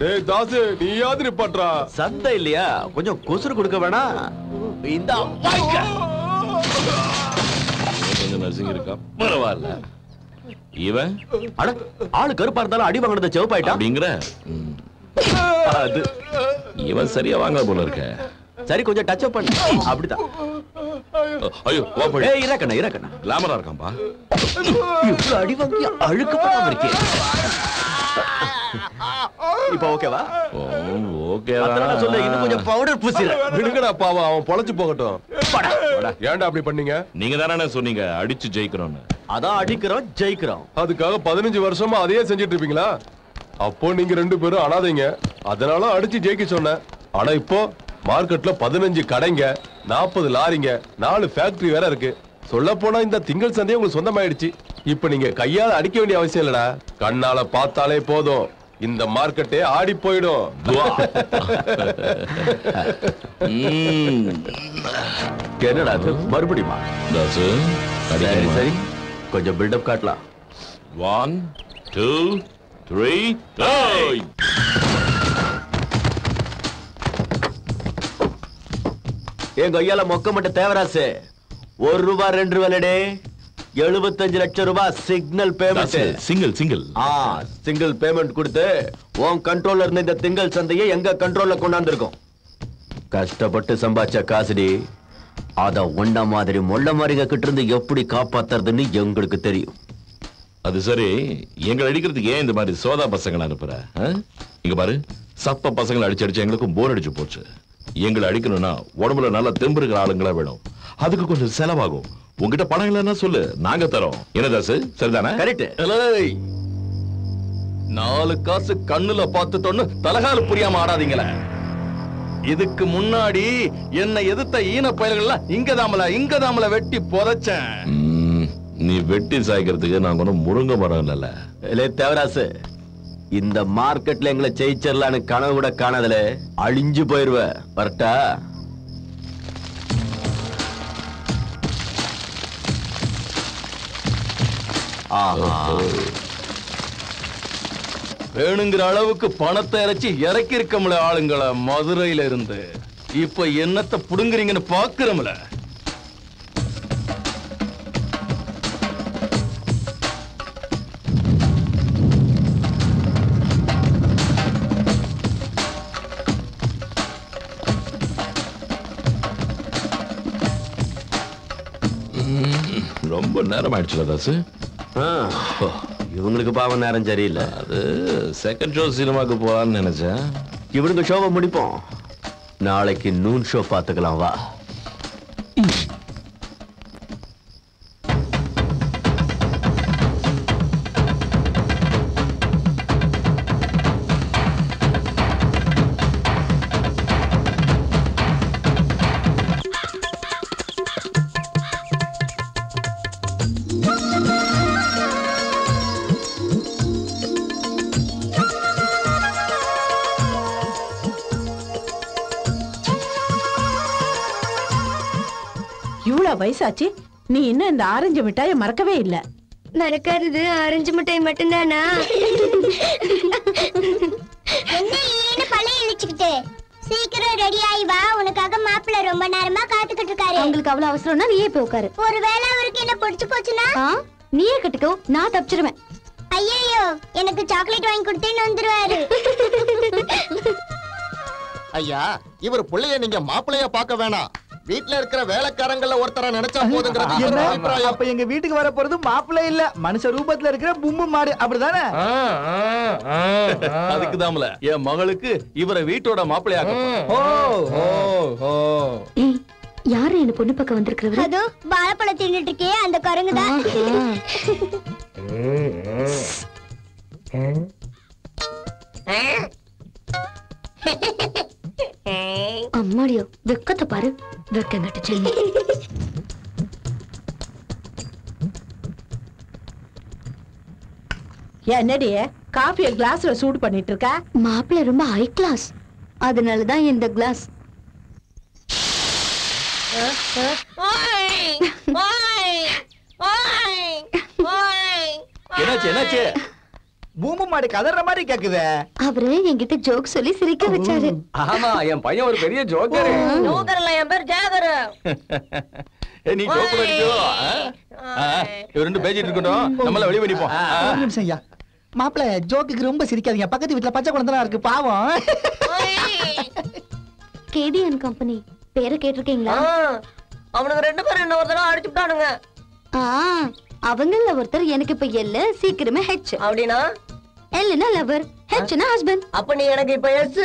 டேய் தாசு நீயாவது நிப்பாட்றா. சந்தை இல்லையா, கொஞ்சம் கொசுறு கொடுக்க வேணாம். இந்த நர்சிங் இருக்கா பரவாயில்ல. இவன் ஆளு கருப்பா இருந்தாலும் அடி வாங்கினத செவப்பாயிட்டா அப்படிங்கிற. அது இவன் சரியா வாங்க போல இருக்க. சரி கொஞ்சம் டச் அப் பண்ணு. அப்படிதான். ஐயோ இறக்கண்ணா இறக்கண்ணா கிளாமரா இருக்கான்பா. இவ்வளவு அடி வாங்கி அழுக்கு போடாம இருக்கே. இப்ப ஓகேவா? ஓகேவா சொல்ல இன்னும் கொஞ்சம் பவுடர் பூசிற. விடுங்கடா பாவம், அவன் பொழைச்சு போகட்டும். ஏன்டா அப்படி பண்ணீங்க? நீங்க தானே சொன்னீங்க அடிச்சு ஜெயிக்கணும்னு. அதான் அடிக்கிறோம் ஜெயிக்கிறோம். அதுக்காக 15 வருஷமா அதையே செஞ்சிட்டு இருப்பீங்களா? அப்போ நீங்க 2 பேரும் அனாதைங்க, அதனால அடிச்சு ஜெயிக்க சொன்னேன். ஆனா இப்போ மார்க்கெட்ல 15 கடைங்க, 40 லாரிங்க, 4 ஃபேக்டரி வேற இருக்கு. சொல்ல போனா இந்த திங்கள் சந்தையே உங்களுக்கு சொந்தமாயிடுச்சு. இப்ப நீங்க கையால அடிக்க வேண்டிய அவசியம் இல்லடா, கண்ணால பார்த்தாலே போதும் இந்த மார்க்கெட்டே ஆடி போயிடும். என்னடா மறுபடியுமா? சரி சரி கொஞ்சம் பில்டப் காட்டலாம். 1 2 3 என் கையால மொக்க மட்டும் தேவராசு. 1 ரூபா 2 ரூபாய் 75 லட்சம் ரூபாய் சிக்னல் பேமெண்ட். சிங்கிள் பேமெண்ட் கொடுத்து உன் கண்ட்ரோல்ல இருந்த இந்த திங்கள் சந்தையை எங்க கண்ட்ரோல்ல கொண்டாந்துருக்கோம். கஷ்டப்பட்டு சம்பாதிச்ச காசுடி, அத ஒண்ணா மாதிரி மொள்ள மாதிரிங்க கிட்ட இருந்து எப்படி காப்பாத்துறதுன்னு எங்களுக்கு தெரியும். அது சரி, எங்களை அடிக்கிறதுக்கு ஏன் இந்த மாதிரி சோதா பசங்களை அனுப்புற? இங்க பாரு, சப்ப பசங்களை அடிச்சு எங்களுக்கும் போர் அடிச்சு போச்சு. எங்களை அடிக்கணும்னா உடம்புல நல்லா தெம்பு இருக்கிற ஆளுங்களா வேணும். அதுக்கு கொஞ்சம் செலவாகும். உங்ககிட்ட பணம் இல்லைன்னா சொல்லு, நாங்க தரோம். என்ன தாசு, சரிதானே? கரெக்ட். 4 காசு கண்ணுல பார்த்துட்டோன்னு தலகால புரியாம ஆடாதீங்களே. இதுக்கு முன்னாடி என்ன எதிர்த்த ஈன பயல்கள்லாம் இங்கதாமல வெட்டி புதைச்சேன். நீ வெட்டி சாய்க்கிறதுக்கு நாங்க ஒன்னும் முருங்க மரம் இல்ல. தேவராசு, இந்த மார்க்கெட்ல எங்களை ஜெயிச்சிடலான்னு கனவு கூட காணாதல, அழிஞ்சு போயிருவ. வரட்டா? வேணுங்கிற அளவுக்கு பணத்தை இறக்கி இருக்கமுல ஆளுங்களை மதுரையில இருந்து இப்ப என்னத்தை புடுங்குறீங்கன்னு பாக்குறோம்ல. ரொம்ப நேரம் ஆயிடுச்சுல தாசு. இவங்களுக்கு பாவம் நேரம் சரியில்லை. அது செகண்ட் ஷோ சினிமாக்கு போலான்னு நினைச்சேன். இவனுக்கு ஷோவை முடிப்போம், நாளைக்கு நூன் ஷோ பாத்துக்கலாம். வா. வயசாச்சு, நீ இன்னும் இந்த ஆரஞ்சு மிட்டாயை மறக்கவே இல்ல. மறக்காதது ஆரஞ்சு மிட்டாய் மட்டும்தானா? சீக்கிரம் ரெடி ஆயி வா, உனக்காக மாப்பிள்ள ரொம்ப நேரமா காத்துக்கிட்டு இருக்காரு. உங்களுக்கு அவ்வளவு அவசரம்னா நீயே போய் உட்காரு. ஒருவேளை அவருக்கு என்ன பிடிச்சு போச்சுன்னா நீயே கட்டிக்கோ, நான் தப்பிச்சிருவேன். ஐயோ, எனக்கு சாக்லேட் வாங்கி கொடுத்தேன்னு வந்துருவாரு. ஐயா, இவர் புள்ளைய நீங்க மாப்பிள்ளைய பார்க்க வேணாம், வீட்ல இருக்கிற வேலைக்காரங்கள ஒருத்தர நினைச்சா போதுங்கிறது. அப்ப எங்க வீட்டுக்கு வர போறது மாப்பிள்ளை இல்ல, மனுஷ ரூபத்துல இருக்கிற பும்மு மாடு, அப்படிதானே? அதுக்கு தாமல என் மகளுக்கு இவரை வீட்டோட மாப்பிள்ளையாக. யாரு என்ன பொண்ணு பக்கம் வந்திருக்கிறவரு? அதோ வாழைப்பழம் தின்னுட்டு இருக்கே அந்த குரங்குதான். அம்மாடியோ, வெக்கத்தை பாரு, வெக்கங்கட்ட செல்லி. என்னடி காஃபிய கிளாஸ்ல சூடு பண்ணிட்டு இருக்க? மாப்பிள்ளை ரொம்ப ஹை கிளாஸ், அதனாலதான் இந்த கிளாஸ். என்னாச்சு என்னாச்சு? பூம்பு மாடு கதற மாதிரி கேக்குதே. அவரு என்கிட்ட ஜோக் சொல்லி சிரிக்க வச்சாரு. ஆமா, என் பையன் ஒரு பெரிய ஜோக்கர். ஜோக்கர்ல என் பேர் ஜாகர். நீ ஜோக் அடிக்கோ. இவ ரெண்டு பேசிட்டு இருக்கட்டும், நம்மள வெளிய போய் நிப்போம். ஒரு நிமிஷம் ஐயா. மாப்பிள ஜோக்குக்கு ரொம்ப சிரிக்காதீங்க. பக்கத்து வீட்டுல பச்சை குழந்தை இருக்கு பாவம். கேடிஎன் கம்பெனி பேரை கேட்டிருக்கீங்களா? அவனுங்க ரெண்டு பேரும் என்ன ஒருத்தர அடிச்சுட்டானுங்க. அவங்கள ஒருத்தர் எனக்கு இப்ப எல்ல சீக்கிரமே ஹெச். அப்படினா எல்னா லவர், ஹெச்னா ஹஸ்பண்ட். அப்ப நீ எனக்கு இப்ப எஸ்.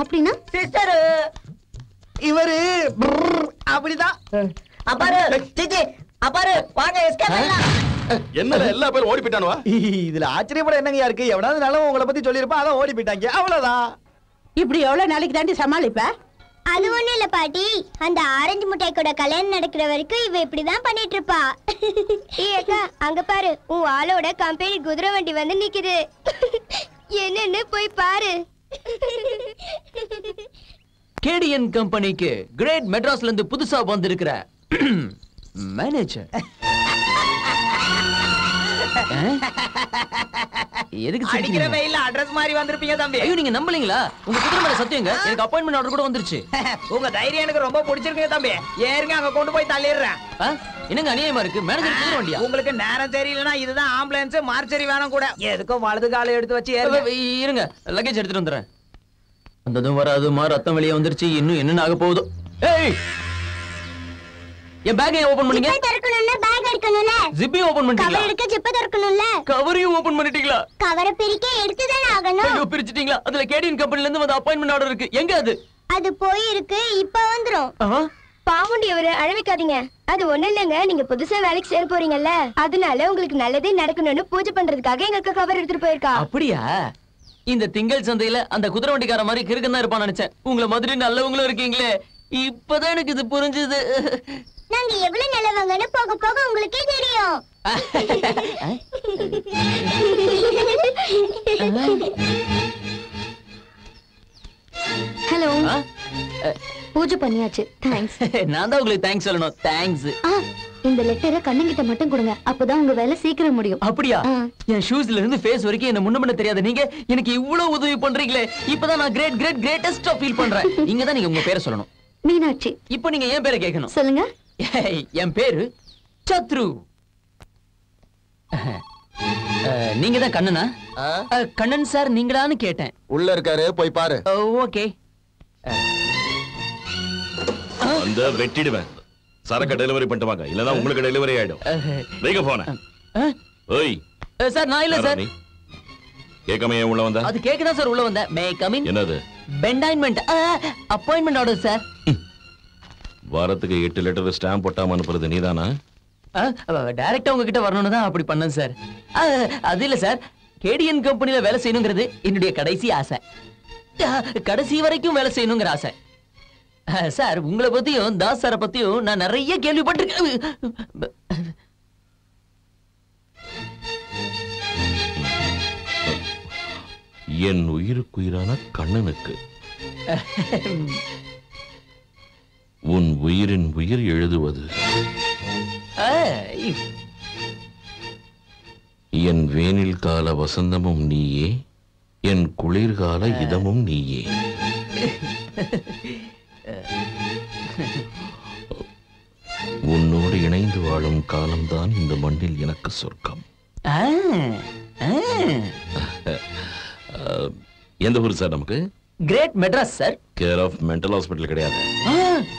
அப்படினா சிஸ்டர். இவரு அப்படிதான். அப்பாரு சிச்சி அப்பாரு வாங்க எஸ்கேப் பண்ணலாம். என்னடா எல்லா பேரும் ஓடி போய்ட்டானுவா? இதுல ஆச்சரியப்பட என்னங்கயா இருக்கு? எவனாவது நல்லவன் உங்களை பத்தி சொல்லிருப்பா, அதான் ஓடி போயிட்டாங்க. அவ்வளவுதான். இப்படி எவ்வளவு நாளைக்கு தாண்டி சமாளிப்ப? அது ஒண்ணும் இல்ல பாட்டி, அந்த ஆரஞ்சு முட்டை கூட கல்யாணம் நடக்கிற வரைக்கும் இவ இப்படிதான் பண்ணிட்டு இருப்பா. அக்கா அங்க பாரு, உன் ஆளோட கம்பெனி குதிரை வண்டி வந்து நிக்குது. என்னன்னு போய் பாரு. கேடிஎன் கம்பெனிக்கு கிரேட் மெட்ராஸ்ல இருந்து புதுசா வந்திருக்கிற மேனேஜர். எதுக்கு அடிக்கிற வெயில்ல அட்ரஸ் மாதிரி வந்திருப்பீங்க தம்பி. ஐயோ, நீங்க நம்பலீங்களா? உங்க குதிரை மேல சத்தியங்க, எனக்கு அப்பாயின்மெண்ட் ஆர்டர் கூட வந்துருச்சு. உங்க தைரியம் எனக்கு ரொம்ப பிடிச்சிருக்குங்க தம்பி. ஏறுங்க, அங்க கொண்டு போய் தள்ளிடுறேன். என்னங்க அநியாயமா இருக்கு? மேனேஜர் குதிரை வண்டியா? உங்களுக்கு நேரம் சரியில்லைன்னா இதுதான் ஆம்புலன்ஸ், மார்ச்சரி வேணும் கூட. எதுக்கும் வலது காலை எடுத்து வச்சு இருங்க, லக்கேஜ் எடுத்துட்டு வந்துடுறேன். வந்ததும் வராதுமா ரத்தம் வெளியே வந்துருச்சு. இன்னும் என்னென்ன ஆக போகுதோ? ஏய், என் பேக் ஏன் ஓபன் பண்ணீங்க? ஜிப் திறக்கணும்ல, பேக் எடுக்கணும்ல. ஜிப் ஓபன் பண்ணிட்டீங்களா? கவர் எடுக்க ஜிப் திறக்கணும்ல. கவரையும் ஓபன் பண்ணிட்டீங்களா? கவரை பிரிக்க எடுத்து தான் ஆகணும். ஐயோ, பிரிச்சிட்டீங்களா? அதுல கேடிஎன் கம்பெனில இருந்து வந்த அப்பாயின்மெண்ட் ஆர்டர் இருக்கு. எங்க அது? அது போய் இருக்கு, இப்ப வந்துரும். பாவுண்டி அவரு அழவிக்காதீங்க. அது ஒண்ணு இல்லங்க, நீங்க புதுசா வேலைக்கு சேர போறீங்கல்ல, அதனால உங்களுக்கு நல்லதே நடக்கணும்னு பூஜை பண்றதுக்காக எங்களுக்கு கவர் எடுத்துட்டு போயிருக்கா. அப்படியா? இந்த திங்கள் சந்தையில அந்த குதிரை வண்டிக்கார மாதிரி கிறுக்கன் தான் இருப்பான்னு நினைச்சேன். உங்களை மாதிரி நல்லவங்களும் இருக்கீங்களே, இப்பதான் எனக்கு இது புரிஞ்சுது. நாங்க எவ்வளவு நல்லவங்கன்னு போக போக உங்களுக்கே தெரியும். ஹலோ, பூஜை பண்ணியாச்சு. தேங்க்ஸ். நான் தான் உங்களுக்கு தேங்க்ஸ் சொல்லணும். தேங்க்ஸ். இந்த லெட்டரை கண்ணங்கிட்ட மட்டும் கொடுங்க, அப்பதான் உங்க வேலை சீக்கிரம் முடியும். அப்படியா? என் ஷூஸ்ல இருந்து ஃபேஸ் வரைக்கும் என்ன முன்ன பண்ண தெரியாத நீங்க எனக்கு இவ்வளவு உதவி பண்றீங்களே, இப்பதான் நான் கிரேட்டஸ்டா ஃபீல் பண்றேன். இங்க தான் நீங்க உங்க பேரை சொல்லணும். மீனாட்சி. இப்போ நீங்க என் பேரை கேட்கணும். சொல்லுங்க. என் பேரு சத்ரு. நீங்க தான் கண்ணனா? கண்ணன் சார் நீங்களான்னு கேட்டேன். உள்ள இருக்காரு, போய் பாரு. ஓகே. அந்த வெட்டிடுவேன். சரக்கு டெலிவரி பண்ணிட்டு வாங்க, இல்லனா உங்களுக்கு டெலிவரி ஆயிடும். வைங்க போன. ஓய் சார், நான் இல்ல சார். கேட்காம ஏன் உள்ள வந்த? அது கேக்குதா சார் உள்ள வந்த. May come in? என்னது? பெண்டாயின்மெண்ட் அப்பாயின்மெண்ட் ஆர்டர் சார். வாரத்துக்கு 8 லெட்டர் ஸ்டாம்ப் போட்டாம அனுப்புறது நீதானா? டைரக்டா உங்ககிட்ட வரணும்னு தான் அப்படி பண்ணேன் சார். அது இல்ல சார், கேடிஎன் கம்பெனில வேலை செய்யணுங்கிறது என்னுடைய கடைசி ஆசை. கடைசி வரைக்கும் வேலை செய்யணுங்கிற ஆசை. சார், உங்களை பத்தியும் தாஸ் சாரை பத்தியும் நான் நிறைய கேள்விப்பட்டிருக்கேன். என் உயிருக்குயிரான கண்ணனுக்கு உன் உயிரின் உயிர் எழுதுவது என் வேனில் கால வசந்தமும் நீயே, என் குளிர்கால இதமும் நீயே. உன்னோடு இணைந்து வாழும் காலம்தான் இந்த மண்ணில் எனக்கு சொர்க்கம். எந்த ஊர் சார் நமக்கு? Great Madras sir. Care of mental hospital கிடையாது.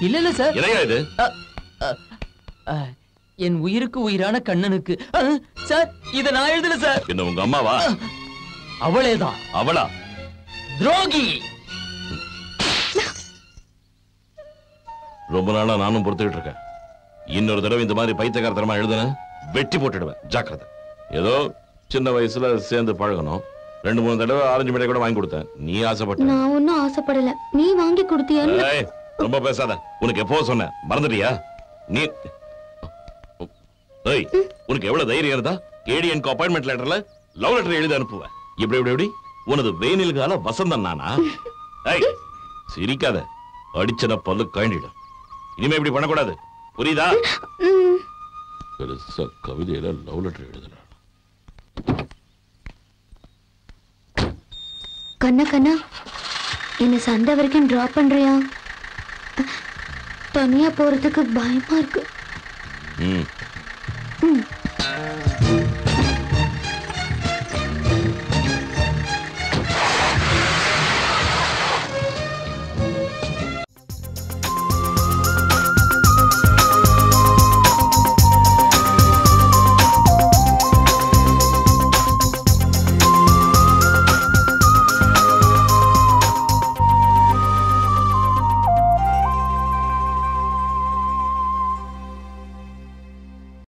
இல்ல சார். என்னையா இது? என் உயிருக்கு உயிரான கண்ணனுக்கு. சார், இத நான் எழுதல சார். என்ன உங்க அம்மாவா? அவளேதான். அவளா? துரோகி. ரொம்ப நாளா நானும் பொறுத்துக்கிட்டு இருக்கேன். இன்னொரு தடவை இந்த மாதிரி பைத்தியக்காரத்தனமா எழுதுன வெட்டி போட்டுடுவேன். ஜாக்கிரதை. ஏதோ சின்ன வயசுல சேர்ந்து பழகணும். 2-3 தடவை ஆரஞ்சு மிட்டாய் கூட வாங்கி கொடுத்தேன். நீ ஆசைப்பட்ட? நான் ஒன்னும் ஆசைப்படல, நீ வாங்கி கொடுத்தியா? ரொம்ப பேசாத. உனக்கு எப்போ சொன்ன, மறந்துட்டியா? நீ உனக்கு எவ்வளவு தைரியம் இருந்தா கேடிஎன்க்கு அப்பாயின்மெண்ட் லெட்டர்ல லவ் லெட்டர் எழுதி அனுப்புவேன். இப்படி உனது வேனில் கால வசந்தம் நானா? சிரிக்காத, அடிச்சன பல்லு கழண்டிடும். இனிமே இப்படி பண்ணக்கூடாது, புரியுதா? பெருசா கவிதையில லவ் லெட்டர் எழுதுற. கண்ணா என்ன சந்தை வரைக்கும் டிராப் பண்றியா? தனியா போறதுக்கு பயமா இருக்கு.